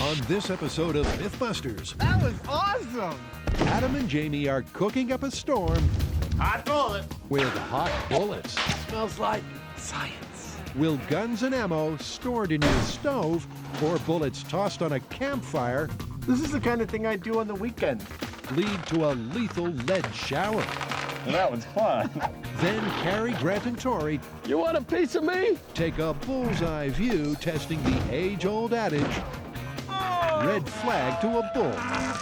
On this episode of MythBusters, That was awesome! Adam and Jamie are cooking up a storm Hot bullet. with hot bullets. Smells like science. Will guns and ammo stored in your stove or bullets tossed on a campfire This is the kind of thing I do on the weekend. lead to a lethal lead shower? That was fun. Then Carrie, Grant, and Tori You want a piece of me? take a bullseye view testing the age-old adage, red flag to a bull.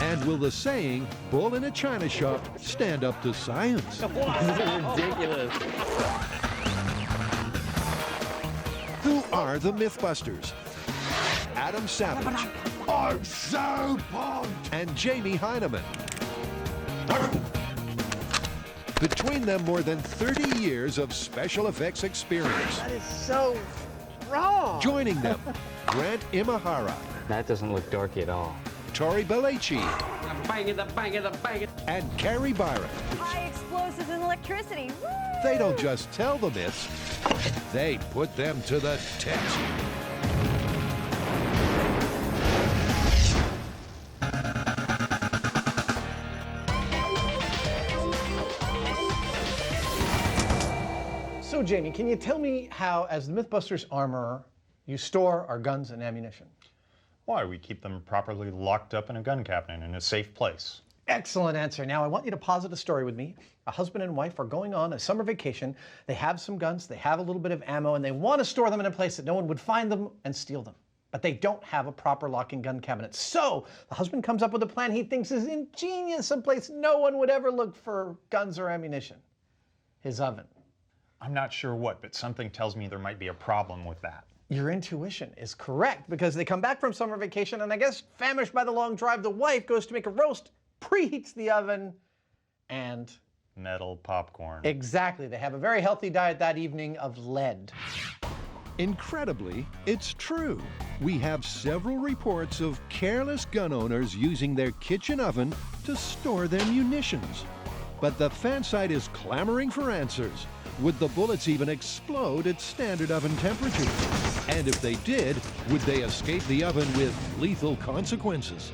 And will the saying, bull in a china shop, stand up to science? This is ridiculous. Who are the MythBusters? Adam Savage. I'm so pumped! And Jamie Heineman. Between them, more than 30 years of special effects experience. That is so wrong. Joining them, Grant Imahara, That doesn't look dorky at all. Tori Belleci, Bang it, bang it, bang it. and Carrie Byron. High explosives and electricity. Woo! They don't just tell the myths, they put them to the test. So, Jamie, can you tell me how, as the MythBusters armorer, you store our guns and ammunition? Why? We keep them properly locked up in a gun cabinet in a safe place. Excellent answer. Now, I want you to posit a story with me. A husband and wife are going on a summer vacation. They have some guns, they have a little bit of ammo, and they want to store them in a place that no one would find them and steal them. But they don't have a proper locking gun cabinet. So the husband comes up with a plan he thinks is ingenious, someplace no one would ever look for guns or ammunition. His oven. I'm not sure what, but something tells me there might be a problem with that. Your intuition is correct, because they come back from summer vacation, and I guess famished by the long drive, the wife goes to make a roast, preheats the oven, and Metal popcorn. exactly, they have a very healthy diet that evening of lead. Incredibly, it's true. We have several reports of careless gun owners using their kitchen oven to store their munitions. But the fan site is clamoring for answers. Would the bullets even explode at standard oven temperatures? And if they did, would they escape the oven with lethal consequences?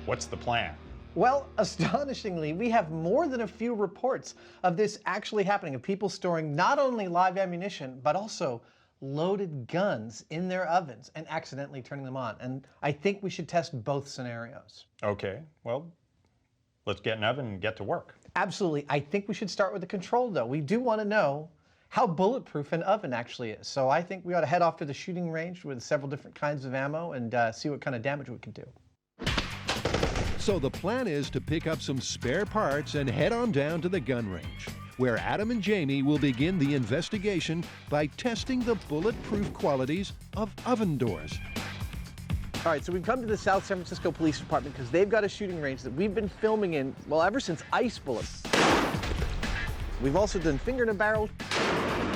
What's the plan? Well, astonishingly, we have more than a few reports of this actually happening, of people storing not only live ammunition, but also loaded guns in their ovens and accidentally turning them on. And I think we should test both scenarios. Okay, well, let's get an oven and get to work. Absolutely. I think we should start with the control, though. We do want to know how bulletproof an oven actually is. So I think we ought to head off to the shooting range with several different kinds of ammo and see what kind of damage we can do. So the plan is to pick up some spare parts and head on down to the gun range, where Adam and Jamie will begin the investigation by testing the bulletproof qualities of oven doors. All right, so we've come to the South San Francisco Police Department because they've got a shooting range that we've been filming in, well, ever since Ice Bullets. We've also done finger in a barrel,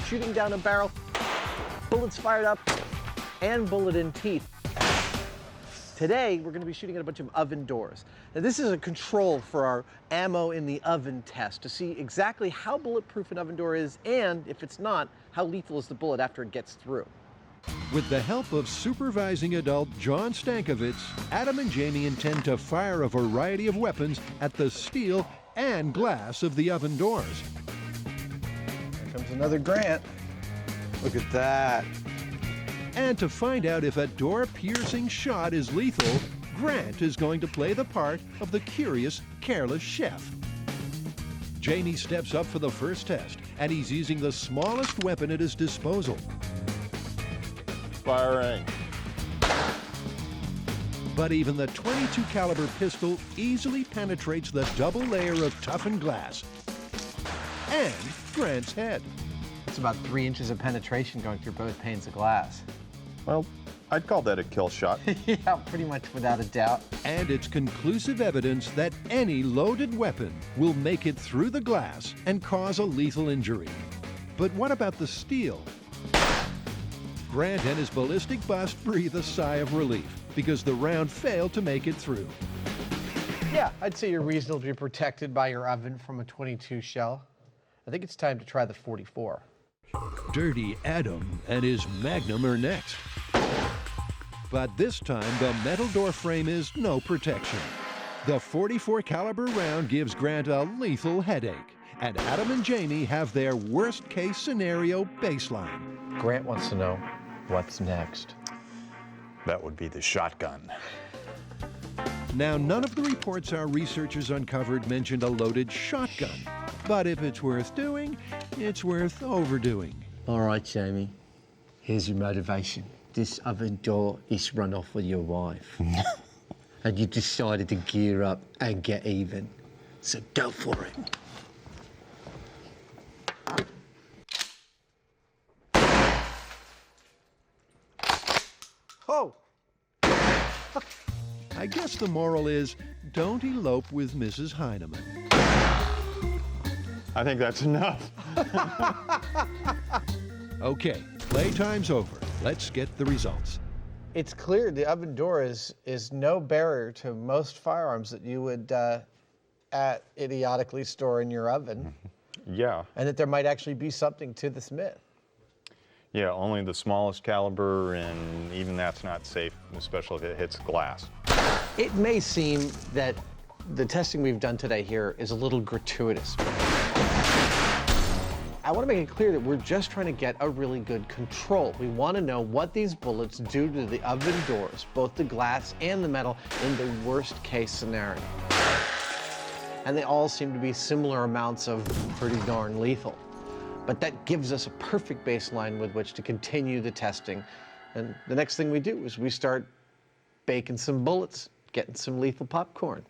shooting down a barrel, bullets fired up, and bullet in teeth. Today, we're going to be shooting at a bunch of oven doors. Now, this is a control for our ammo in the oven test to see exactly how bulletproof an oven door is, and if it's not, how lethal is the bullet after it gets through. With the help of supervising adult John Stankovitz, Adam and Jamie intend to fire a variety of weapons at the steel and glass of the oven doors. Here comes another Grant. Look at that. And to find out if a door-piercing shot is lethal, Grant is going to play the part of the curious, careless chef. Jamie steps up for the first test, and he's using the smallest weapon at his disposal. Firing. But even the .22 caliber pistol easily penetrates the double layer of toughened glass and Grant's head. That's about 3 inches of penetration going through both panes of glass. Well, I'd call that a kill shot. Yeah, pretty much without a doubt. And it's conclusive evidence that any loaded weapon will make it through the glass and cause a lethal injury. But what about the steel? Grant and his ballistic bust breathe a sigh of relief because the round failed to make it through. Yeah, I'd say you're reasonably protected by your oven from a .22 shell. I think it's time to try the .44. Dirty Adam and his Magnum are next. But this time, the metal door frame is no protection. The .44 caliber round gives Grant a lethal headache, and Adam and Jamie have their worst-case scenario baseline. Grant wants to know what's next. That would be the shotgun. Now, none of the reports our researchers uncovered mentioned a loaded shotgun. But if it's worth doing, it's worth overdoing. All right, Jamie, here's your motivation. This oven door is run off with your wife. And you decided to gear up and get even. So go for it. Oh! I guess the moral is, don't elope with Mrs. Heineman. I think that's enough. Okay, playtime's over. Let's get the results. It's clear the oven door is no barrier to most firearms that you would idiotically store in your oven, Yeah. and that there might actually be something to this myth. Yeah, only the smallest caliber, and even that's not safe, especially if it hits glass. It may seem that the testing we've done today here is a little gratuitous. I want to make it clear that we're just trying to get a really good control. We want to know what these bullets do to the oven doors, both the glass and the metal, in the worst case scenario. And they all seem to be similar amounts of pretty darn lethal. But that gives us a perfect baseline with which to continue the testing. And the next thing we do is we start baking some bullets, getting some lethal popcorn.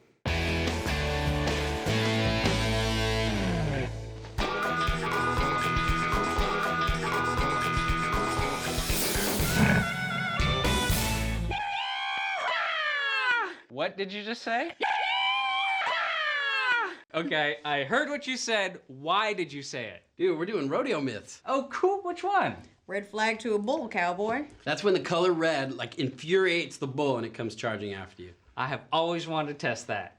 What did you just say? Okay, I heard what you said. Why did you say it? Dude, we're doing rodeo myths. Oh, cool. Which one? Red flag to a bull, cowboy. That's when the color red, like, infuriates the bull and it comes charging after you. I have always wanted to test that.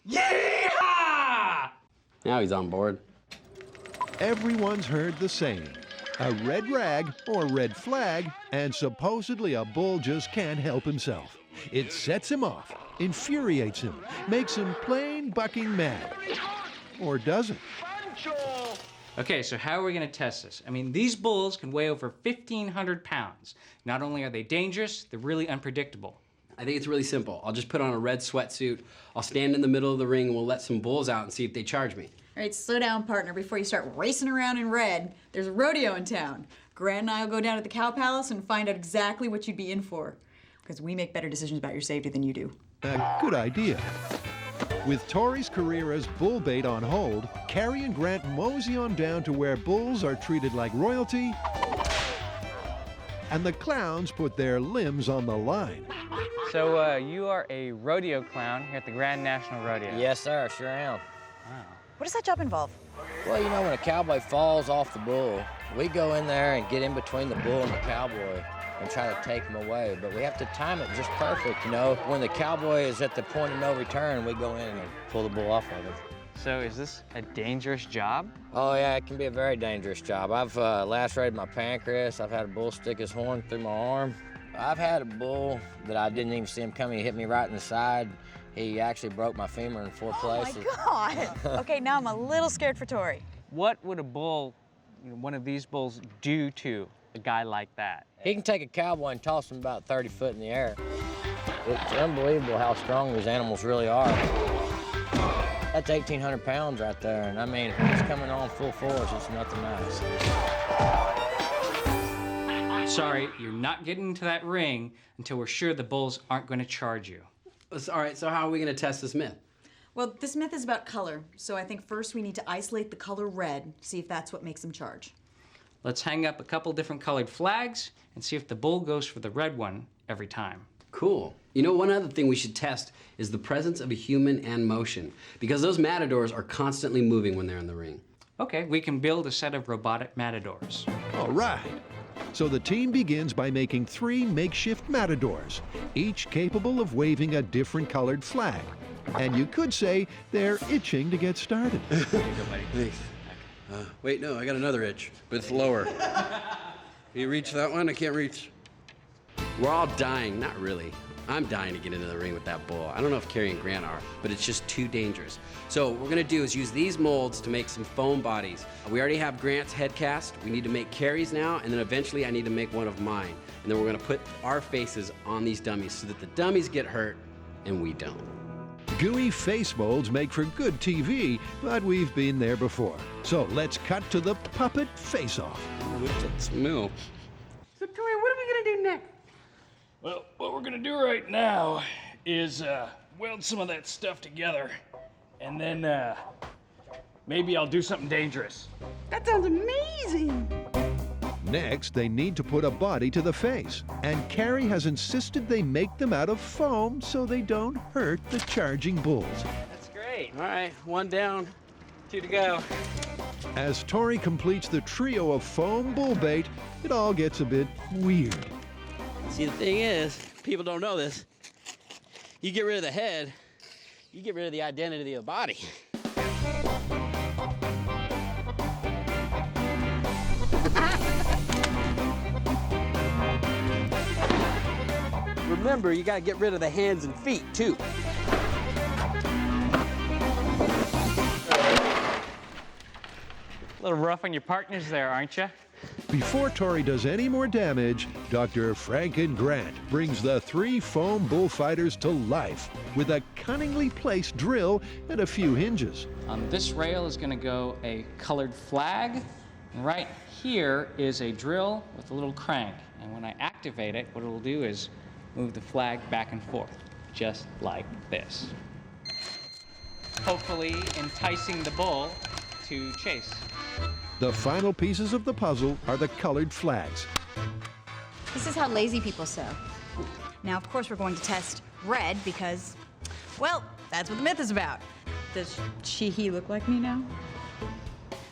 Yeehaw! Now he's on board. Everyone's heard the saying. A red rag or red flag, and supposedly a bull just can't help himself. It sets him off, infuriates him, makes him plain bucking mad. Or does it? Okay, so how are we gonna test this? I mean, these bulls can weigh over 1,500 pounds. Not only are they dangerous, they're really unpredictable. I think it's really simple. I'll just put on a red sweatsuit, I'll stand in the middle of the ring, and we'll let some bulls out and see if they charge me. All right, slow down, partner, before you start racing around in red. There's a rodeo in town. Grant and I will go down to the Cow Palace and find out exactly what you'd be in for. Because we make better decisions about your safety than you do. A good idea. With Tori's career as bull bait on hold, Carrie and Grant mosey on down to where bulls are treated like royalty, and the clowns put their limbs on the line. So you are a rodeo clown here at the Grand National Rodeo? Yes, sir, sure am. Wow. What does that job involve? Well, you know, when a cowboy falls off the bull, we go in there and get in between the bull and the cowboy and try to take him away. But we have to time it just perfect, you know. When the cowboy is at the point of no return, we go in and pull the bull off of him. So is this a dangerous job? Oh, yeah, it can be a very dangerous job. I've lacerated my pancreas. I've had a bull stick his horn through my arm. I've had a bull that I didn't even see him coming. He hit me right in the side. He actually broke my femur in 4 places. Oh, my God. Okay, now I'm a little scared for Tori. What would a bull, one of these bulls, do to a guy like that? He can take a cowboy and toss him about 30 foot in the air. It's unbelievable how strong these animals really are. That's 1,800 pounds right there, and I mean, when it's coming on full force, it's nothing nice. Sorry, you're not getting into that ring until we're sure the bulls aren't going to charge you. All right, so how are we gonna test this myth? Well, this myth is about color, so I think first we need to isolate the color red, see if that's what makes them charge. Let's hang up a couple different colored flags and see if the bull goes for the red one every time. Cool. You know, one other thing we should test is the presence of a human and motion, because those matadors are constantly moving when they're in the ring. Okay, we can build a set of robotic matadors. All right. So the team begins by making 3 makeshift matadors, each capable of waving a different colored flag. And you could say they're itching to get started. Here you go, buddy. Thanks. Wait, no, I got another itch, but it's lower. Can you reach that one? I can't reach. We're all dying, not really. I'm dying to get into the ring with that bull. I don't know if Carrie and Grant are, but it's just too dangerous. So what we're gonna do is use these molds to make some foam bodies. We already have Grant's head cast. We need to make Carrie's now, and then eventually I need to make one of mine. And then we're gonna put our faces on these dummies so that the dummies get hurt and we don't. Gooey face molds make for good TV, but we've been there before. So let's cut to the puppet face-off. Let's move. So, Tori, what are we gonna do next? Well, what we're gonna do right now is weld some of that stuff together, and then maybe I'll do something dangerous. That sounds amazing. Next, they need to put a body to the face, and Carrie has insisted they make them out of foam so they don't hurt the charging bulls. That's great. All right, one down, 2 to go. As Tori completes the trio of foam bull bait, it all gets a bit weird. See, the thing is, people don't know this. You get rid of the head, you get rid of the identity of the body. Remember, you gotta get rid of the hands and feet, too. A little rough on your partners there, aren't you? Before Tori does any more damage, Dr. Franken Grant brings the 3 foam bullfighters to life with a cunningly placed drill and a few hinges. On this rail is gonna go a colored flag. And right here is a drill with a little crank. And when I activate it, what it'll do is move the flag back and forth, just like this. Hopefully enticing the bull to chase. The final pieces of the puzzle are the colored flags. This is how lazy people sew. Now, of course, we're going to test red because, well, that's what the myth is about. Does he look like me now?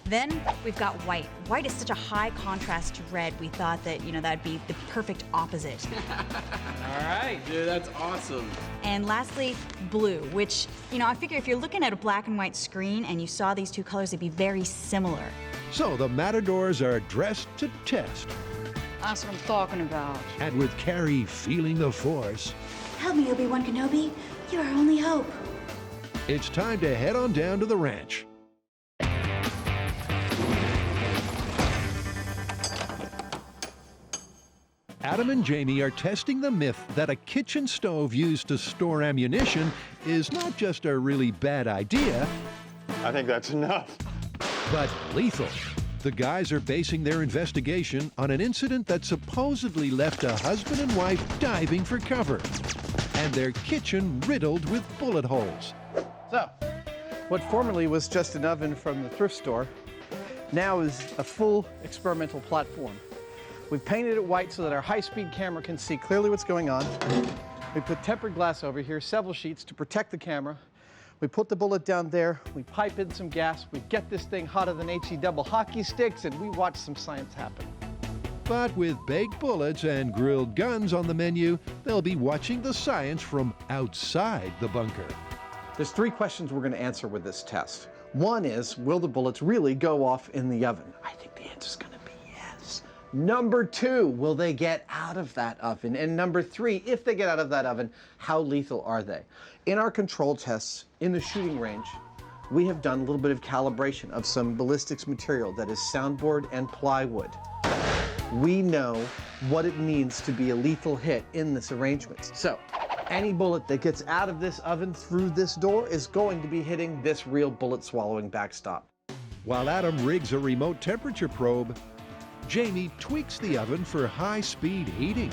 Then we've got white. White is such a high contrast to red, we thought that, that'd be the perfect opposite. All right, dude, that's awesome. And lastly, blue, which, I figure if you're looking at a black and white screen and you saw these two colors, they'd be very similar. So the matadors are dressed to test. That's what I'm talking about. And with Carrie feeling the force, Help me, Obi-Wan Kenobi. You're our only hope. it's time to head on down to the ranch. Adam and Jamie are testing the myth that a kitchen stove used to store ammunition is not just a really bad idea, I think that's enough. but lethal. The guys are basing their investigation on an incident that supposedly left a husband and wife diving for cover, and their kitchen riddled with bullet holes. So, what formerly was just an oven from the thrift store now is a full experimental platform. We've painted it white so that our high-speed camera can see clearly what's going on. We put tempered glass over here, several sheets to protect the camera. We put the bullet down there, we pipe in some gas, we get this thing hotter than HE double hockey sticks, and we watch some science happen. But with baked bullets and grilled guns on the menu, they'll be watching the science from outside the bunker. There's 3 questions we're going to answer with this test. One is, will the bullets really go off in the oven? I think the answer's going to be yes. Number 2, will they get out of that oven? And number 3, if they get out of that oven, how lethal are they? In our control tests in the shooting range, we have done a little bit of calibration of some ballistics material that is soundboard and plywood. We know what it means to be a lethal hit in this arrangement. So, any bullet that gets out of this oven through this door is going to be hitting this real bullet-swallowing backstop. While Adam rigs a remote temperature probe, Jamie tweaks the oven for high-speed heating.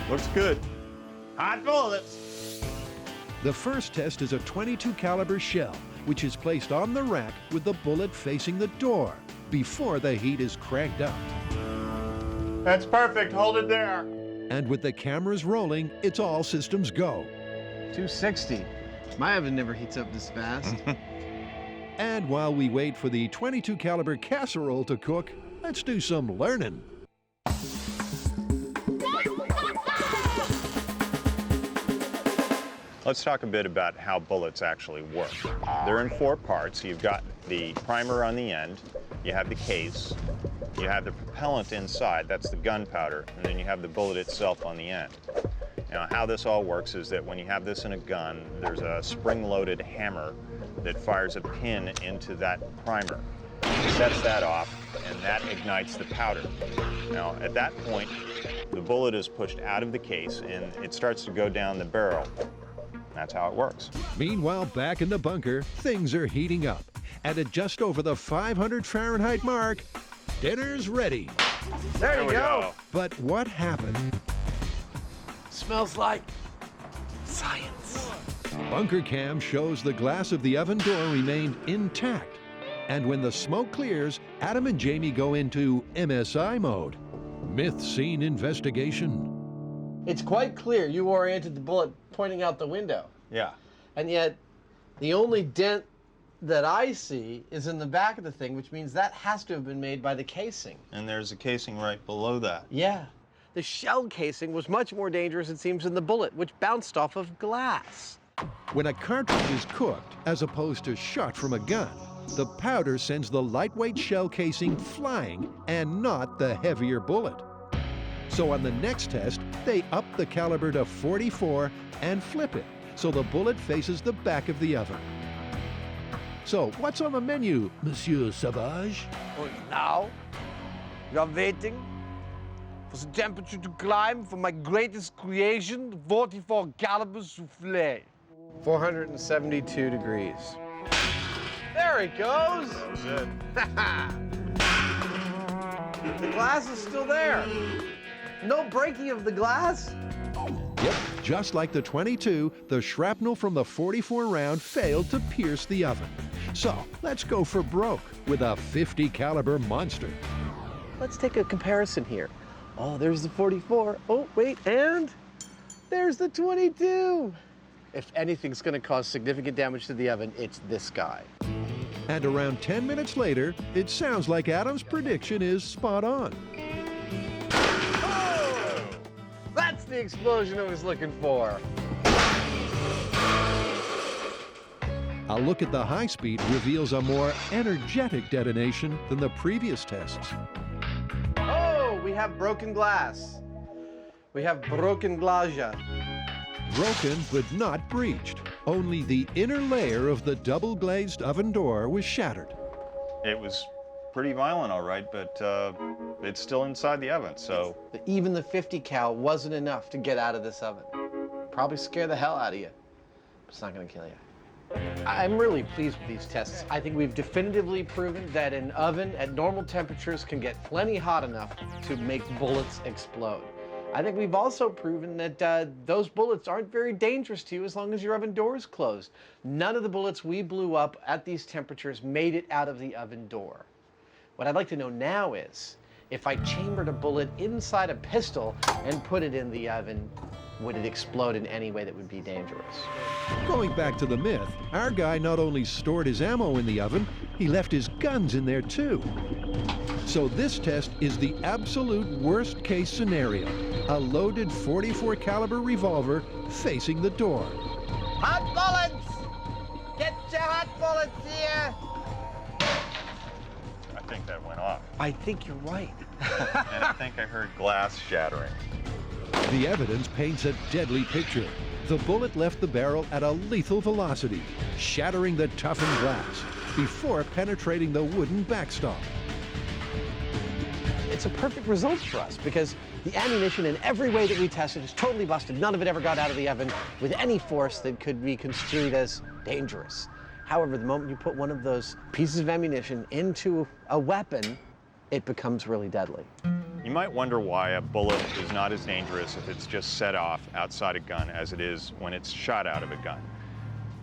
Looks good. Hot bullets. The first test is a .22 caliber shell, which is placed on the rack with the bullet facing the door before the heat is cranked up. That's perfect. Hold it there. And with the cameras rolling, it's all systems go. 260. My oven never heats up this fast. And while we wait for the .22 caliber casserole to cook, let's do some learning. Let's talk a bit about how bullets actually work. They're in 4 parts. You've got the primer on the end, you have the case, You have the propellant inside, that's the gunpowder, and then you have the bullet itself on the end. Now, how this all works is that when you have this in a gun, there's a spring-loaded hammer that fires a pin into that primer. Sets that off, and that ignites the powder. Now, at that point, the bullet is pushed out of the case, and it starts to go down the barrel. That's how it works. Meanwhile, back in the bunker, things are heating up. And at just over the 500 Fahrenheit mark, dinner's ready. There you go. But what happened? Smells like science. Bunker cam shows the glass of the oven door remained intact. And when the smoke clears, Adam and Jamie go into MSI mode. Myth scene investigation. It's quite clear you oriented the bullet pointing out the window. Yeah. And yet, the only dent that I see is in the back of the thing, which means that has to have been made by the casing. And there's a casing right below that. Yeah. The shell casing was much more dangerous, it seems, than the bullet, which bounced off of glass. When a cartridge is cooked, as opposed to shot from a gun, the powder sends the lightweight shell casing flying and not the heavier bullet. So on the next test, they up the caliber to .44 and flip it, so the bullet faces the back of the oven. So what's on the menu, Monsieur Savage? Well, now, you're waiting for the temperature to climb for my greatest creation, the 44 caliber souffle. 472 degrees. There it goes. That was it. The glass is still there. No breaking of the glass. Yep, just like the .22, the shrapnel from the .44 round failed to pierce the oven. So let's go for broke with a .50 caliber monster. Let's take a comparison here. Oh, there's the .44. Oh, wait, and there's the .22. If anything's going to cause significant damage to the oven, it's this guy. And around 10 minutes later, it sounds like Adam's prediction is spot on. Oh! That's the explosion I was looking for. A look at the high speed reveals a more energetic detonation than the previous tests. Oh, we have broken glass. We have broken glasia. Broken but not breached. Only the inner layer of the double-glazed oven door was shattered. It was pretty violent, all right, but it's still inside the oven, so... Even the 50 cal wasn't enough to get out of this oven. Probably scare the hell out of you. But it's not going to kill you. I'm really pleased with these tests. I think we've definitively proven that an oven at normal temperatures can get plenty hot enough to make bullets explode. I think we've also proven that those bullets aren't very dangerous to you as long as your oven door is closed. None of the bullets we blew up at these temperatures made it out of the oven door. What I'd like to know now is, if I chambered a bullet inside a pistol and put it in the oven, would it explode in any way that would be dangerous? Going back to the myth, our guy not only stored his ammo in the oven, he left his guns in there too. So this test is the absolute worst case scenario. A loaded .44 caliber revolver facing the door. Hot bullets! Get your hot bullets here! I think that went off. I think you're right. And I think I heard glass shattering. The evidence paints a deadly picture. The bullet left the barrel at a lethal velocity, shattering the toughened glass before penetrating the wooden backstop. It's a perfect result for us because the ammunition in every way that we tested is totally busted. None of it ever got out of the oven with any force that could be construed as dangerous. However, the moment you put one of those pieces of ammunition into a weapon, it becomes really deadly. You might wonder why a bullet is not as dangerous if it's just set off outside a gun as it is when it's shot out of a gun.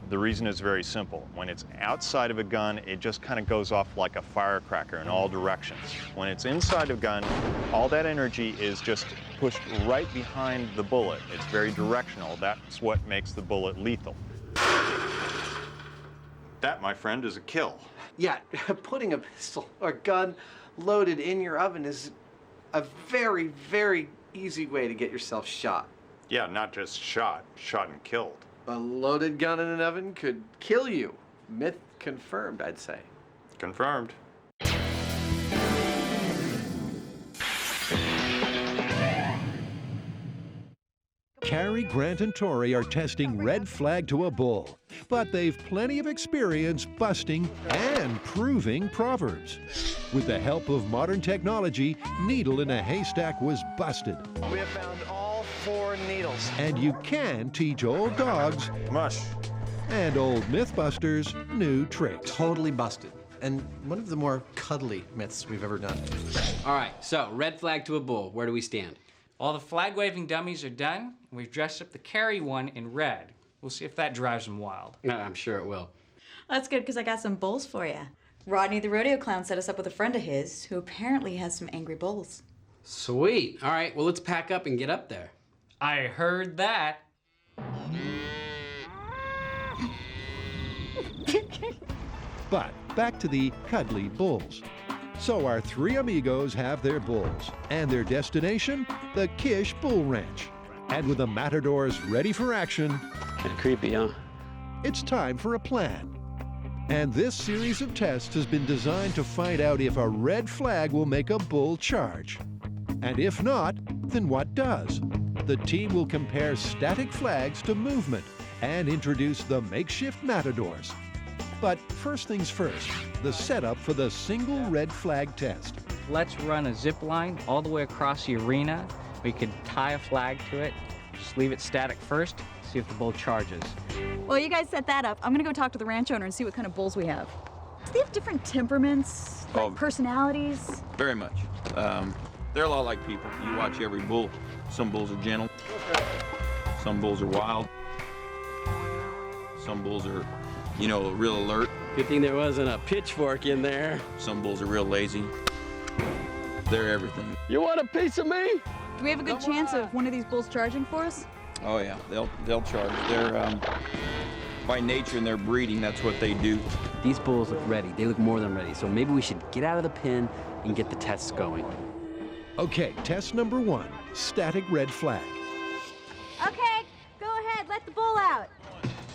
The reason is very simple. When it's outside of a gun, it just kind of goes off like a firecracker in all directions. When it's inside a gun, all that energy is just pushed right behind the bullet. It's very directional. That's what makes the bullet lethal. That, my friend, is a kill. Yeah, putting a pistol or gun loaded in your oven is a very, very easy way to get yourself shot. Yeah, not just shot and killed. A loaded gun in an oven could kill you. Myth confirmed, I'd say. Confirmed. Carrie, Grant, and Tori are testing red flag to a bull, but they've plenty of experience busting and proving proverbs. With the help of modern technology, needle in a haystack was busted. We have found all 4 needles. And you can teach old dogs Mush. and old MythBusters new tricks. Totally busted. And one of the more cuddly myths we've ever done. All right, so red flag to a bull. Where do we stand? All the flag-waving dummies are done. We've dressed up the Carrie one in red. We'll see if that drives them wild. No, I'm sure it will. That's good, because I got some bulls for you. Rodney the rodeo clown set us up with a friend of his who apparently has some angry bulls. Sweet. All right, well, let's pack up and get up there. I heard that. But back to the cuddly bulls. So our 3 amigos have their bulls, and their destination, the Kish Bull Ranch. And with the matadors ready for action, Kind of creepy, huh? it's time for a plan. And this series of tests has been designed to find out if a red flag will make a bull charge. And if not, then what does? The team will compare static flags to movement and introduce the makeshift matadors. But first things first, the setup for the single red flag test. Let's run a zip line all the way across the arena. We could tie a flag to it, just leave it static first, see if the bull charges. Well, you guys set that up. I'm gonna go talk to the ranch owner and see what kind of bulls we have. Do they have different temperaments, like personalities? Very much. They're a lot like people. You watch every bull. Some bulls are gentle. Some bulls are wild. Some bulls are, you know, real alert. Good thing there wasn't a pitchfork in there. Some bulls are real lazy. They're everything. You want a piece of me? Do we have a good chance of one of these bulls charging for us? Oh yeah, they'll charge. They're by nature and their breeding, that's what they do. These bulls look ready. They look more than ready. So maybe we should get out of the pen and get the tests going. Okay, test number 1, static red flag. Okay, go ahead, let the bull out.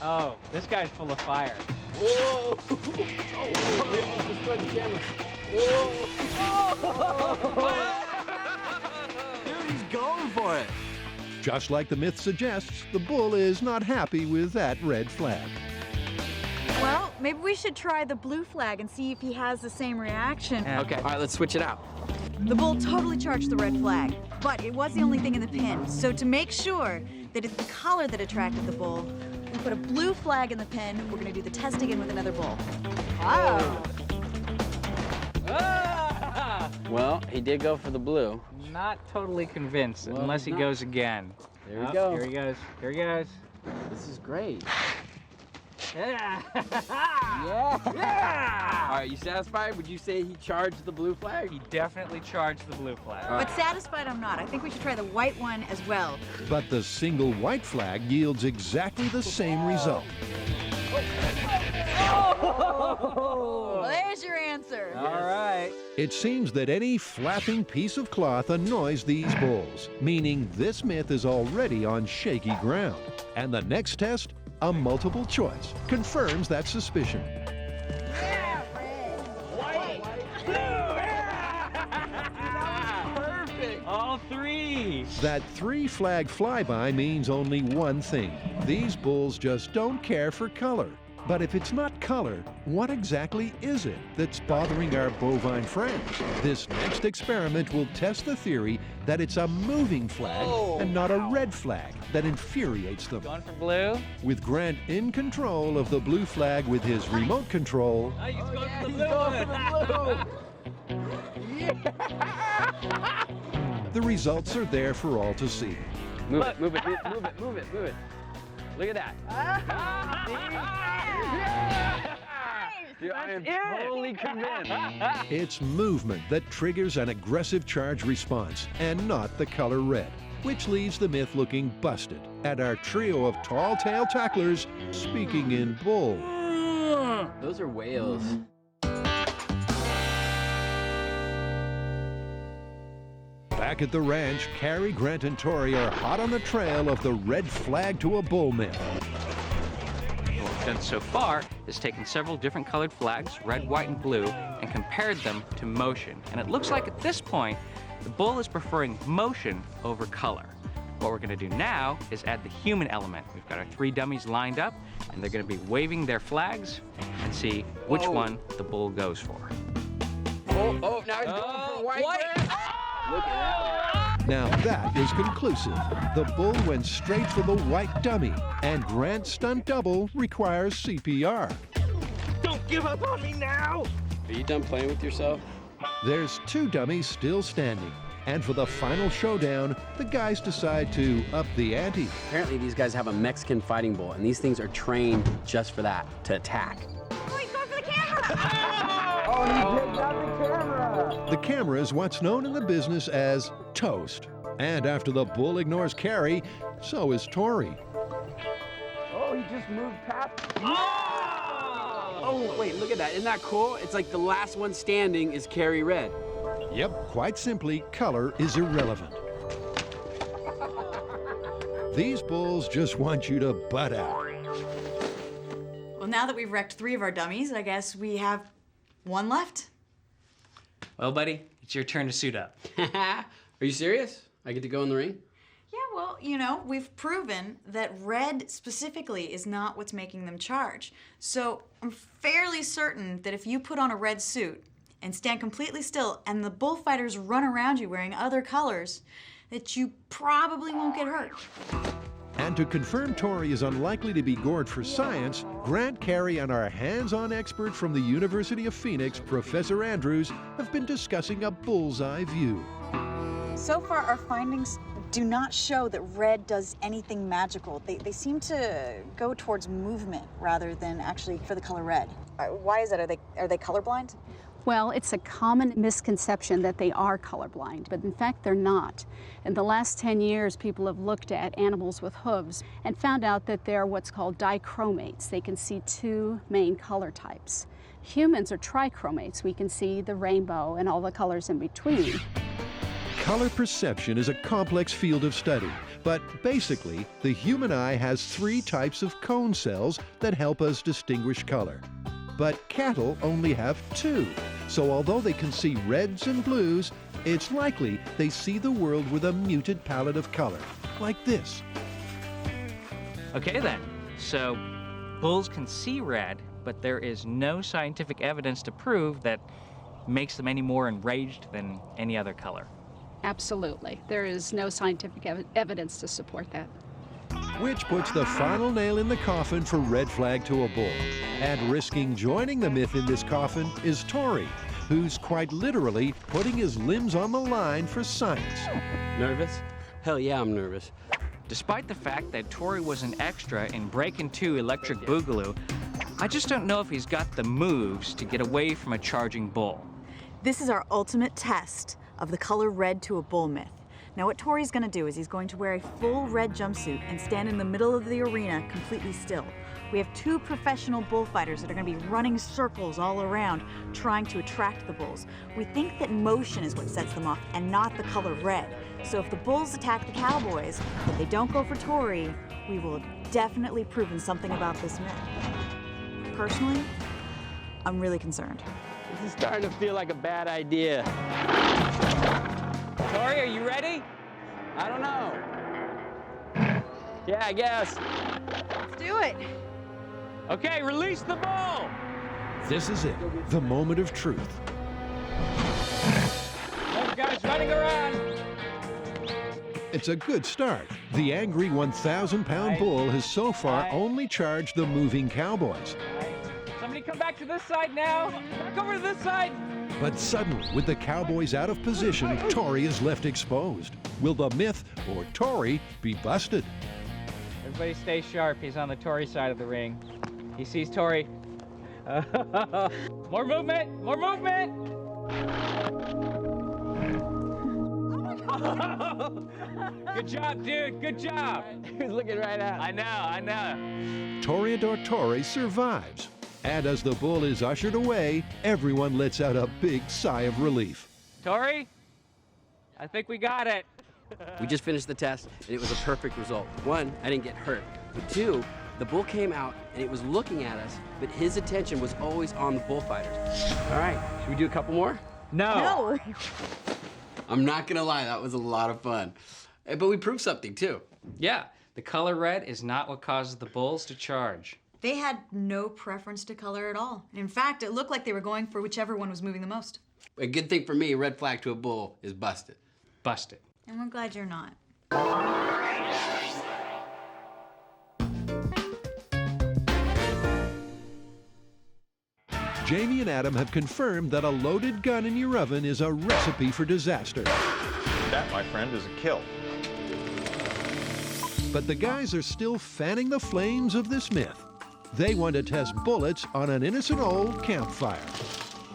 Oh, this guy's full of fire. Whoa! Dude, he's going for it. Just like the myth suggests, the bull is not happy with that red flag. Well, maybe we should try the blue flag and see if he has the same reaction. Okay, all right, let's switch it out. The bull totally charged the red flag, but it was the only thing in the pin. So to make sure that it's the color that attracted the bull, we put a blue flag in the pin. We're gonna do the test again with another bull. Wow. Ah! Well, he did go for the blue. Not totally convinced, Well, unless he not. goes again. There we Oh, go. Here he goes. Here he goes. This is great. Yeah. Yeah! All right, you satisfied? Would you say he charged the blue flag? He definitely charged the blue flag. But satisfied I'm not. I think we should try the white one as well. But the single white flag yields exactly the same result. Well, there's your answer. All right. It seems that any flapping piece of cloth annoys these bulls, meaning this myth is already on shaky ground. And the next test, a multiple choice, confirms that suspicion. Perfect. All 3. That 3 flag flyby means only one thing. These bulls just don't care for color. But if it's not color, what exactly is it that's bothering our bovine friends? This next experiment will test the theory that it's a moving flag and not a red flag that infuriates them. Going for blue. With Grant in control of the blue flag with his remote control, Oh, he's going for the blue one. the results are there for all to see. Move it, move it, move it, move it, move it. Look at that. Dude, I am totally convinced. It's movement that triggers an aggressive charge response, and not the color red, which leaves the myth looking busted, and our trio of tall-tale tacklers speaking in bull. Those are whales. Back at the ranch, Carrie, Grant, and Tori are hot on the trail of the red flag to a bull myth. What we've done so far is taken several different colored flags, red, white, and blue, and compared them to motion. And it looks like at this point, the bull is preferring motion over color. What we're gonna do now is add the human element. We've got our 3 dummies lined up, and they're gonna be waving their flags and see which one the bull goes for. Oh, now he's going for white. Look at that. Now that is conclusive. The bull went straight for the white dummy, and Grant's stunt double requires CPR. Don't give up on me now! Are you done playing with yourself? There's 2 dummies still standing, and for the final showdown, the guys decide to up the ante. Apparently these guys have a Mexican fighting bull, and these things are trained just for that, to attack. Oh, he's going for the camera! Oh, he picked out the camera! The camera is what's known in the business as toast. And after the bull ignores Carrie, so is Tori. Oh, he just moved past. Oh, wait, look at that. Isn't that cool? It's like the last one standing is Carrie Red. Yep, quite simply, color is irrelevant. These bulls just want you to butt out. Well, now that we've wrecked 3 of our dummies, I guess we have 1 left. Well, buddy, it's your turn to suit up. Are you serious? I get to go in the ring? Yeah, well, you know, we've proven that red specifically is not what's making them charge. So I'm fairly certain that if you put on a red suit and stand completely still and the bullfighters run around you wearing other colors, that you probably won't get hurt. And to confirm Tori is unlikely to be gored for science, Grant, Carey, and our hands-on expert from the University of Phoenix, Professor Andrews, have been discussing a bullseye view. So far, our findings do not show that red does anything magical. They seem to go towards movement rather than actually for the color red. Why is that? Are they colorblind? Well, it's a common misconception that they are colorblind, but in fact they're not. In the last 10 years, people have looked at animals with hooves and found out that they're what's called dichromates. They can see 2 main color types. Humans are trichromates. We can see the rainbow and all the colors in between. Color perception is a complex field of study, but basically, the human eye has 3 types of cone cells that help us distinguish color. But cattle only have 2, so although they can see reds and blues, it's likely they see the world with a muted palette of color, like this. Okay then, so bulls can see red, but there is no scientific evidence to prove that makes them any more enraged than any other color. Absolutely. There is no scientific evidence to support that. Which puts the final nail in the coffin for red flag to a bull. And risking joining the myth in this coffin is Tori, who's quite literally putting his limbs on the line for science. Nervous? Hell yeah, I'm nervous. Despite the fact that Tori was an extra in Breakin' 2 Electric Boogaloo, I just don't know if he's got the moves to get away from a charging bull. This is our ultimate test of the color red to a bull myth. Now what Tori's gonna do is he's going to wear a full red jumpsuit and stand in the middle of the arena completely still. We have 2 professional bullfighters that are gonna be running circles all around trying to attract the bulls. We think that motion is what sets them off and not the color red. So if the bulls attack the cowboys, but they don't go for Tori, we will have definitely proven something about this myth. Personally, I'm really concerned. This is starting to feel like a bad idea. Tori, are you ready? I don't know. Yeah, I guess. Let's do it. Okay, release the bull! This is it, the moment of truth. Those guys running around. It's a good start. The angry 1,000-pound bull has so far only charged the moving cowboys. Somebody come back to this side now. Back over to this side. But suddenly, with the cowboys out of position, Tori is left exposed. Will the myth or Tori be busted? Everybody stay sharp. He's on the Tori side of the ring. He sees Tori. More movement! More movement! Good job, dude. Good job. He was looking right at me. I know. Toreador Tori survives. And as the bull is ushered away, everyone lets out a big sigh of relief. Tori, I think we got it. We just finished the test, and it was a perfect result. 1, I didn't get hurt. But 2, the bull came out, and it was looking at us, but his attention was always on the bullfighters. All right, should we do a couple more? No. I'm not gonna lie, that was a lot of fun. But we proved something too. Yeah, the color red is not what causes the bulls to charge. They had no preference to color at all. In fact, it looked like they were going for whichever one was moving the most. A good thing for me, red flag to a bull is busted. Busted. And we're glad you're not. Jamie and Adam have confirmed that a loaded gun in your oven is a recipe for disaster. That, my friend, is a kill. But the guys are still fanning the flames of this myth. They want to test bullets on an innocent old campfire.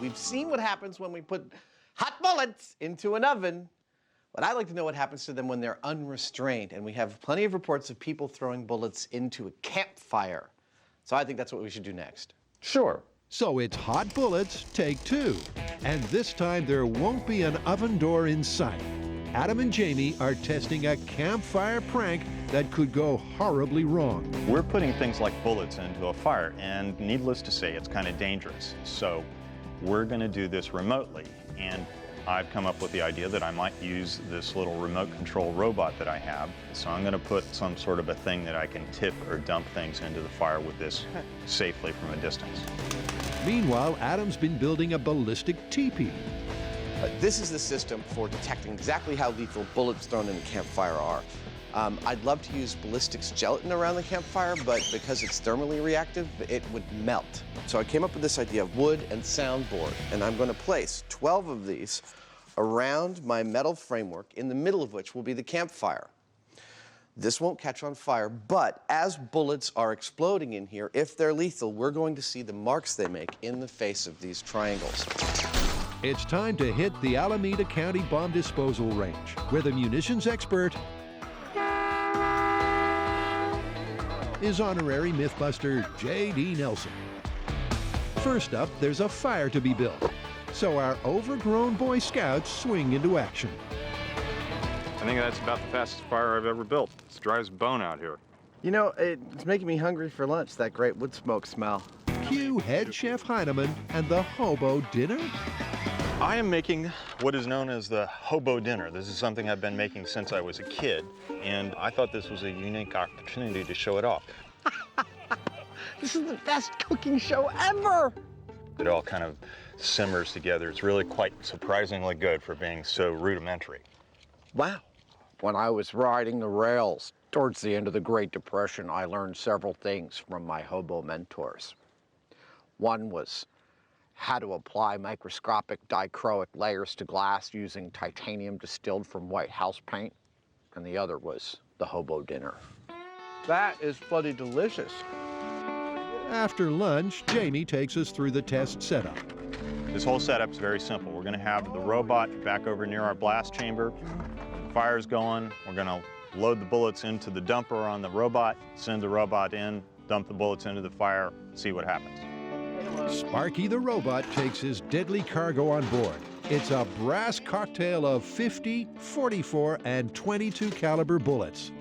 We've seen what happens when we put hot bullets into an oven, but I'd like to know what happens to them when they're unrestrained. And we have plenty of reports of people throwing bullets into a campfire. So I think that's what we should do next. Sure. So it's hot bullets, take 2. And this time there won't be an oven door in sight. Adam and Jamie are testing a campfire prank that could go horribly wrong. We're putting things like bullets into a fire, and needless to say, it's kind of dangerous. So we're going to do this remotely, and I've come up with the idea that I might use this little remote control robot that I have. So I'm going to put some sort of a thing that I can tip or dump things into the fire with this safely from a distance. Meanwhile, Adam's been building a ballistic teepee. This is the system for detecting exactly how lethal bullets thrown in a campfire are. I'd love to use ballistics gelatin around the campfire, but because it's thermally reactive, it would melt. So I came up with this idea of wood and soundboard, and I'm going to place 12 of these around my metal framework, in the middle of which will be the campfire. This won't catch on fire, but as bullets are exploding in here, if they're lethal, we're going to see the marks they make in the face of these triangles. It's time to hit the Alameda County Bomb Disposal Range, where the munitions expert is honorary Mythbuster J.D. Nelson. First up, there's a fire to be built, so our overgrown Boy Scouts swing into action. I think that's about the fastest fire I've ever built. It's dry as bone out here. You know, it's making me hungry for lunch, that great wood smoke smell. Cue head chef Heineman and the hobo dinner. I am making what is known as the hobo dinner. This is something I've been making since I was a kid, and I thought this was a unique opportunity to show it off. This is the best cooking show ever! It all kind of simmers together. It's really quite surprisingly good for being so rudimentary. Wow. When I was riding the rails towards the end of the Great Depression, I learned several things from my hobo mentors. One was how to apply microscopic dichroic layers to glass using titanium distilled from white house paint, and the other was the hobo dinner. That is bloody delicious. After lunch, Jamie takes us through the test setup. This whole setup's very simple. We're going to have the robot back over near our blast chamber. Fire's going. We're going to load the bullets into the dumper on the robot, send the robot in, dump the bullets into the fire, see what happens. Sparky the robot takes his deadly cargo on board. It's a brass cocktail of 50, 44, and 22 caliber bullets.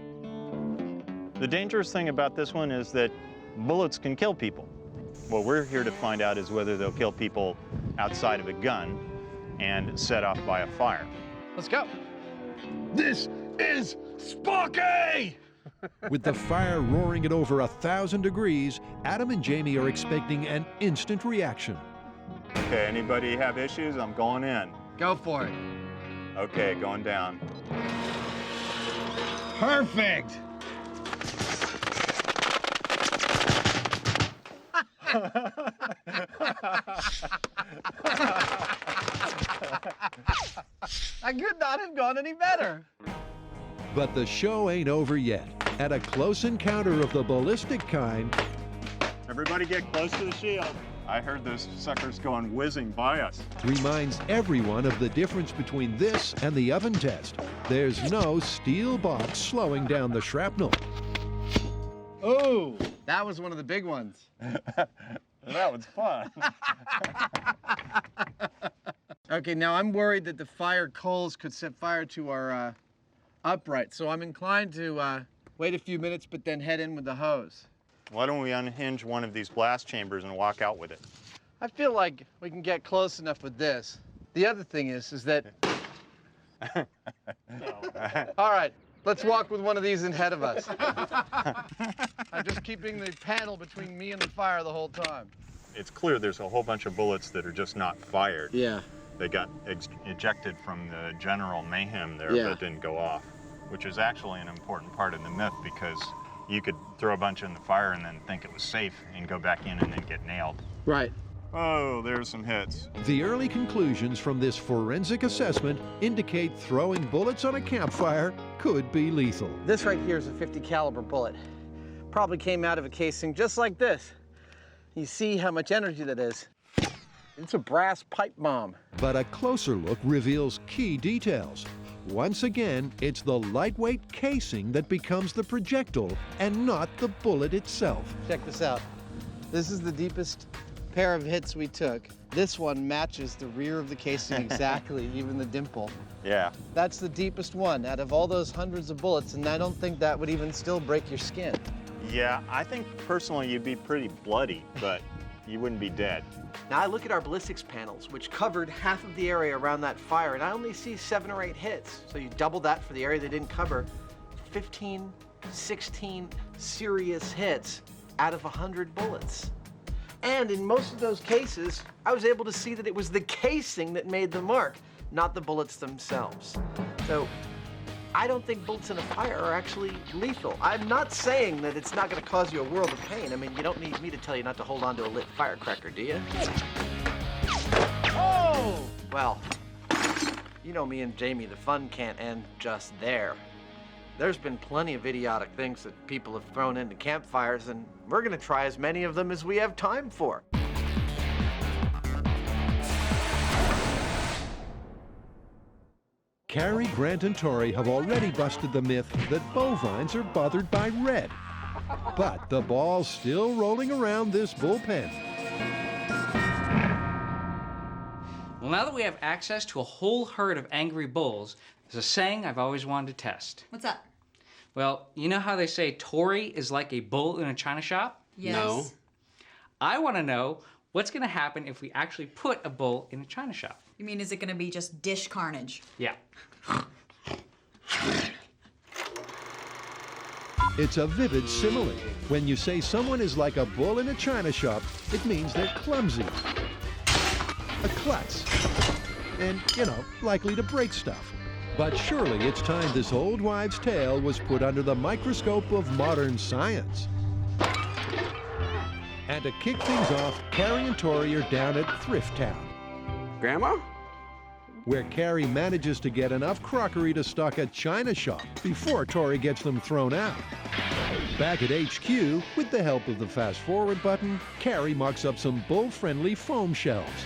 The dangerous thing about this one is that bullets can kill people. What we're here to find out is whether they'll kill people outside of a gun and set off by a fire. Let's go. This is Sparky! With the fire roaring at over 1,000 degrees, Adam and Jamie are expecting an instant reaction. Okay, anybody have issues? I'm going in. Go for it. Okay, going down. Perfect! I could not have gone any better. But the show ain't over yet. At a close encounter of the ballistic kind, Everybody get close to the shield. I heard those suckers going whizzing by us. reminds everyone of the difference between this and the oven test. There's no steel box slowing down the shrapnel. Oh, that was one of the big ones. That was fun. Okay, now I'm worried that the fire coals could set fire to our upright, so I'm inclined to wait a few minutes but then head in with the hose. Why don't we unhinge one of these blast chambers and walk out with it? I feel like we can get close enough with this. The other thing is that... All right, Let's walk with one of these ahead of us. I'm just keeping the panel between me and the fire the whole time. It's clear there's a whole bunch of bullets that are just not fired. Yeah. They got ejected from the general mayhem there, Yeah. but didn't go off, which is actually an important part of the myth because you could throw a bunch in the fire and then think it was safe and go back in and then get nailed. Right. Oh, there's some hits. The early conclusions from this forensic assessment indicate throwing bullets on a campfire could be lethal. This right here is a .50 caliber bullet. Probably came out of a casing just like this. You see how much energy that is. It's a brass pipe bomb. But a closer look reveals key details. Once again, it's the lightweight casing that becomes the projectile and not the bullet itself. Check this out. This is the deepest pair of hits we took. This one matches the rear of the casing exactly, even the dimple. Yeah. That's the deepest one out of all those hundreds of bullets, and I don't think that would even still break your skin. Yeah, I think personally you'd be pretty bloody, but you wouldn't be dead. Now I look at our ballistics panels, which covered half of the area around that fire, and I only see 7 or 8 hits. So you double that for the area they didn't cover. 15, 16 serious hits out of 100 bullets. And in most of those cases, I was able to see that it was the casing that made the mark, not the bullets themselves. So I don't think bullets in a fire are actually lethal. I'm not saying that it's not going to cause you a world of pain. I mean, you don't need me to tell you not to hold on to a lit firecracker, do you? Oh! Well, you know me and Jamie, the fun can't end just there. There's been plenty of idiotic things that people have thrown into campfires, and we're going to try as many of them as we have time for. Carrie, Grant, and Tori have already busted the myth that bovines are bothered by red. But the ball's still rolling around this bullpen. Well, now that we have access to a whole herd of angry bulls, there's a saying I've always wanted to test. What's up? Well, you know how they say Tori is like a bull in a china shop? Yes. No. I want to know what's going to happen if we actually put a bull in a china shop. You mean, is it gonna be just dish carnage? Yeah. It's a vivid simile. When you say someone is like a bull in a china shop, it means they're clumsy, a klutz, and, you know, likely to break stuff. But surely it's time this old wives' tale was put under the microscope of modern science. And to kick things off, Carrie and Tori are down at Thrift Town, Grandma? where Carrie manages to get enough crockery to stock a china shop before Tori gets them thrown out. Back at HQ, with the help of the fast forward button, Carrie mocks up some bull-friendly foam shelves.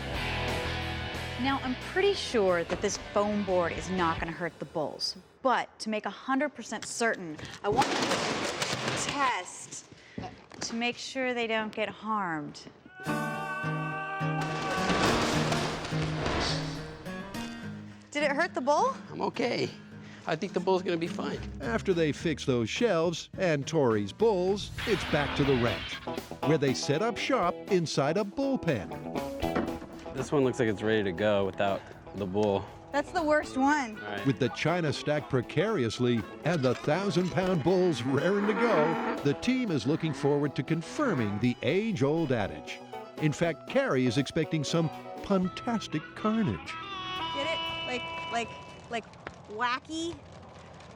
Now, I'm pretty sure that this foam board is not gonna hurt the bulls. But to make 100% certain, I want to test to make sure they don't get harmed. Did it hurt the bull? I'm okay. I think the bull's gonna be fine. After they fix those shelves and Tori's bulls, it's back to the ranch, where they set up shop inside a bullpen. This one looks like it's ready to go without the bull. That's the worst one. With the china stacked precariously and the 1,000-pound bulls raring to go, the team is looking forward to confirming the age-old adage. In fact, Carrie is expecting some puntastic carnage. Get it? Like wacky?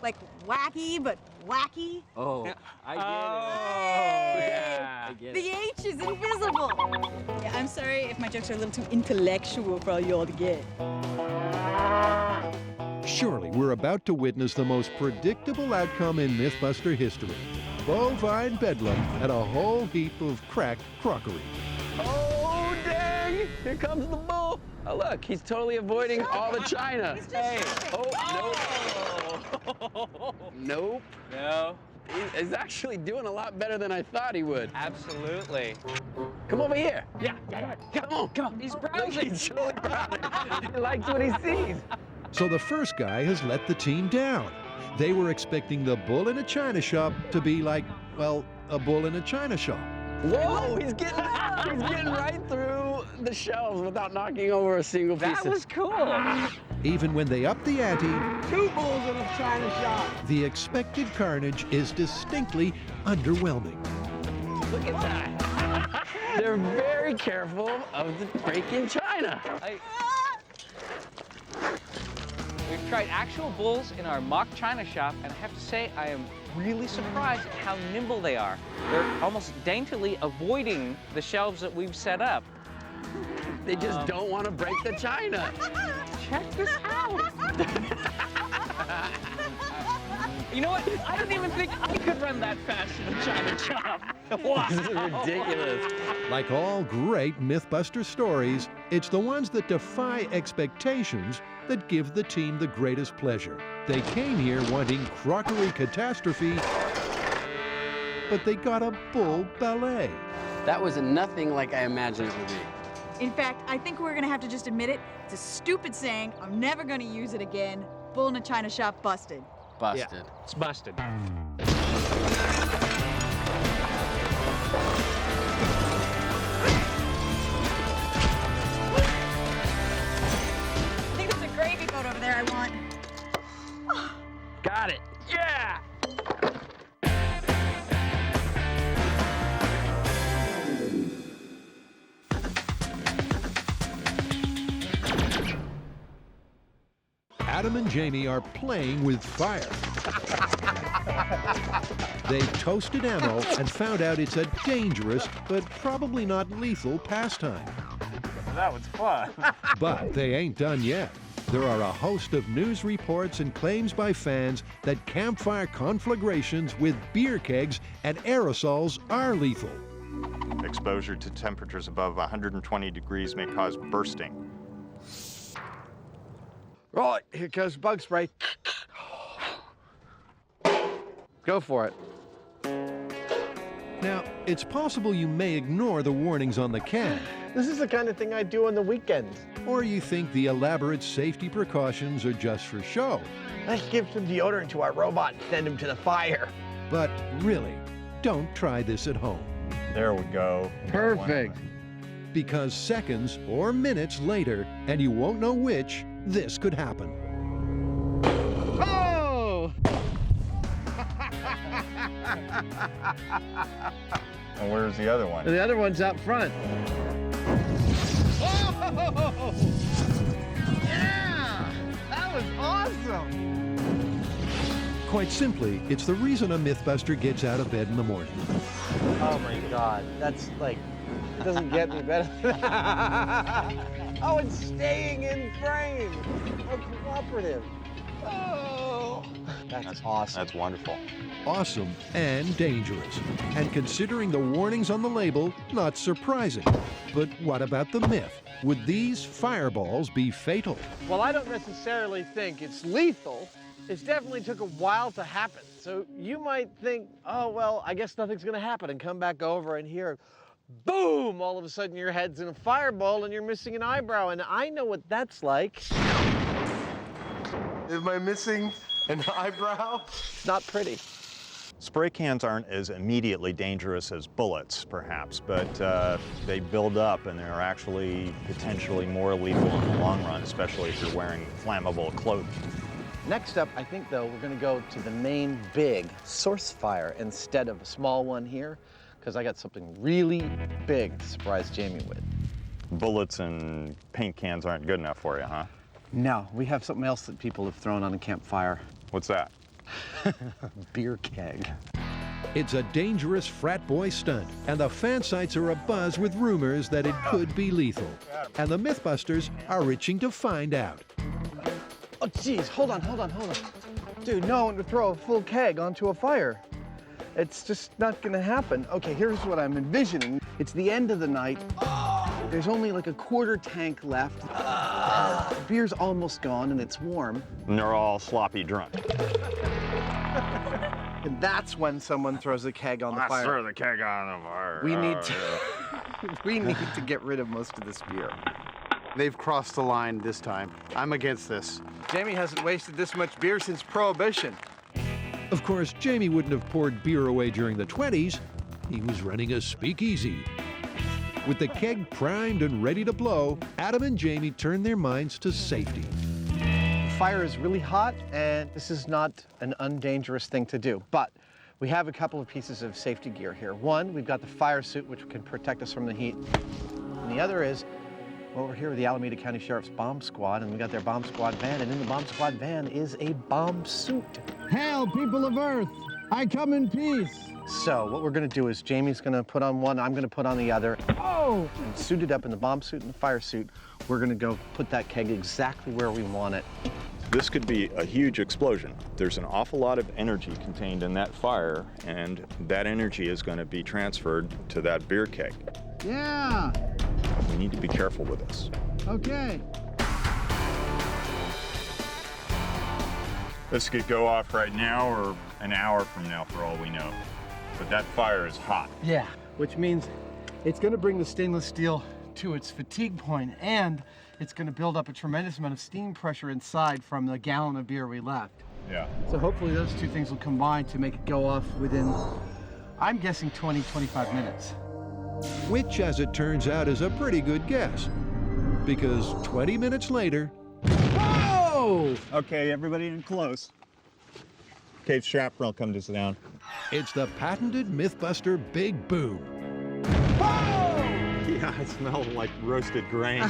Like wacky, but wacky? Oh, I get it. The H is invisible. Yeah, I'm sorry if my jokes are a little too intellectual for all you all to get. Surely we're about to witness the most predictable outcome in MythBuster history. Bovine bedlam and a whole heap of cracked crockery. Oh, dang! Here comes the bull. Oh, look, he's totally avoiding all the china. Hey, oh, nope. Nope. No. He's actually doing a lot better than I thought he would. Absolutely. Come over here. Yeah. Come on. He's Look, browsing. he's totally browsing. He likes what he sees. So the first guy has let the team down. They were expecting the bull in a china shop to be like, well, a bull in a china shop. Whoa, he's getting right through the shelves without knocking over a single piece. That was cool. Even when they up the ante, 2 bulls in a China shop. the expected carnage is distinctly underwhelming. Look at that. They're very careful of the break-in china. We've tried actual bulls in our mock china shop, and I have to say I am really surprised at how nimble they are. They're almost daintily avoiding the shelves that we've set up. They just don't want to break the china. Check this out. You know what? I didn't even think I could run that fast in a china shop. Wow. This is ridiculous. Like all great MythBusters stories, it's the ones that defy expectations that give the team the greatest pleasure. They came here wanting crockery catastrophe, but they got a bull ballet. That was nothing like I imagined it would be. In fact, I think we're gonna have to just admit it. It's a stupid saying. I'm never gonna use it again. Bull in a china shop busted. Busted. Yeah, it's busted. I think there's a gravy boat over there I want. Got it. Yeah! Adam and Jamie are playing with fire. They toasted ammo and found out it's a dangerous, but probably not lethal pastime. That was fun. But they ain't done yet. There are a host of news reports and claims by fans that campfire conflagrations with beer kegs and aerosols are lethal. Exposure to temperatures above 120 degrees may cause bursting. Right, here goes bug spray. Go for it. Now, it's possible you may ignore the warnings on the can, This is the kind of thing I do on the weekends. or you think the elaborate safety precautions are just for show. Let's give some deodorant to our robot and send him to the fire. But really, don't try this at home. There we go. Perfect. Because seconds or minutes later, and you won't know which, this could happen. Oh! And where's the other one? The other one's out front. Oh! Yeah! That was awesome! Quite simply, it's the reason a Mythbuster gets out of bed in the morning. Oh my God, that's like, it doesn't get any better than that. Oh, it's staying in frame. Oh, cooperative. Oh, that's awesome. That's wonderful. Awesome and dangerous. And considering the warnings on the label, not surprising. But what about the myth? Would these fireballs be fatal? Well, I don't necessarily think it's lethal. It definitely took a while to happen. So you might think, oh, well, I guess nothing's gonna happen, and come back over and hear, boom, all of a sudden your head's in a fireball and you're missing an eyebrow. And I know what that's like. Am I missing an eyebrow? Not pretty. Spray cans aren't as immediately dangerous as bullets, perhaps, but they build up and they're actually potentially more lethal in the long run, especially if you're wearing flammable clothing. Next up, I think, though, we're gonna go to the main big source fire instead of a small one here, because I got something really big to surprise Jamie with. Bullets and paint cans aren't good enough for you, huh? No, we have something else that people have thrown on a campfire. What's that? Beer keg. It's a dangerous frat boy stunt, and the fan sites are abuzz with rumors that it could be lethal. And the Mythbusters are itching to find out. Oh, geez, hold on. Dude, no one would throw a full keg onto a fire. It's just not gonna happen. Okay, here's what I'm envisioning. It's the end of the night. There's only like a quarter tank left. The beer's almost gone and it's warm. And they're all sloppy drunk. And that's when someone throws a keg on the fire. Throw the keg on the fire. We need to, we need to get rid of most of this beer. They've crossed the line this time. I'm against this. Jamie hasn't wasted this much beer since Prohibition. Of course, Jamie wouldn't have poured beer away during the 20s. He was running a speakeasy. With the keg primed and ready to blow, Adam and Jamie turned their minds to safety. fire is really hot, and this is not an undangerous thing to do. But we have a couple of pieces of safety gear here. One, we've got the fire suit, which can protect us from the heat. And the other is, well, we're here with the Alameda County Sheriff's Bomb Squad, and we got their Bomb Squad van, and in the Bomb Squad van is a bomb suit. Hail, people of Earth! I come in peace. So what we're gonna do is Jamie's gonna put on one, I'm gonna put on the other. Oh! And suited up in the bomb suit and the fire suit, we're gonna go put that keg exactly where we want it. This could be a huge explosion. There's an awful lot of energy contained in that fire, and that energy is going to be transferred to that beer keg. Yeah! We need to be careful with this. Okay. This could go off right now or an hour from now for all we know. But that fire is hot. Yeah, which means it's gonna bring the stainless steel to its fatigue point, and it's gonna build up a tremendous amount of steam pressure inside from the gallon of beer we left. Yeah. So hopefully those two things will combine to make it go off within, I'm guessing 20, 25 minutes. Which, as it turns out, is a pretty good guess. Because 20 minutes later... Whoa! Okay, everybody in close. Okay, shrapnel comes down. It's the patented MythBuster Big Boom. Yeah, I smell like roasted grain.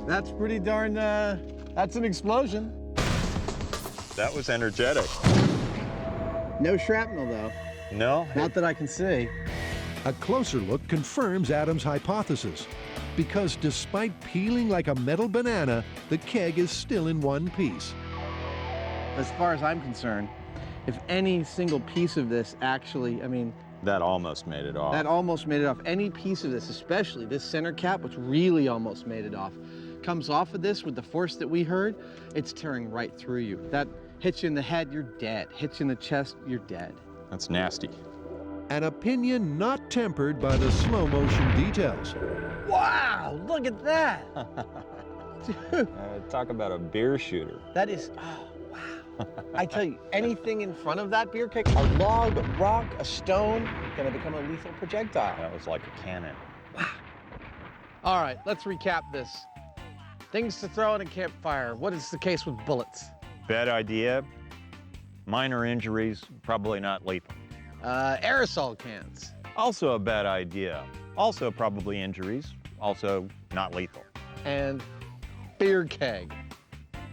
That's pretty darn, that's an explosion. That was energetic. No shrapnel, though. No? Not that I can see. A closer look confirms Adam's hypothesis. Because despite peeling like a metal banana, the keg is still in one piece. As far as I'm concerned, if any single piece of this actually, That almost made it off. that almost made it off. Any piece of this, especially this center cap, which really almost made it off, comes off of this with the force that we heard, it's tearing right through you. That hits you in the head, you're dead. Hits you in the chest, you're dead. That's nasty. An opinion not tempered by the slow motion details. Wow, look at that. Dude, Talk about a beer shooter. that is, oh, wow. I tell you, anything in front of that beer keg, a log, a rock, a stone, gonna become a lethal projectile. That was like a cannon. All right, let's recap this. Things to throw in a campfire. What is the case with bullets? Bad idea. Minor injuries, probably not lethal. Aerosol cans. Also a bad idea. Also probably injuries. Also not lethal. And beer keg.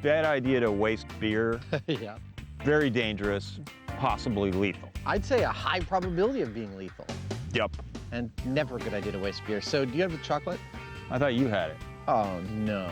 Bad idea to waste beer. Yeah. Very dangerous. Possibly lethal. I'd say a high probability of being lethal. Yep. And never a good idea to waste beer. So do you have the chocolate? I thought you had it. Oh, no.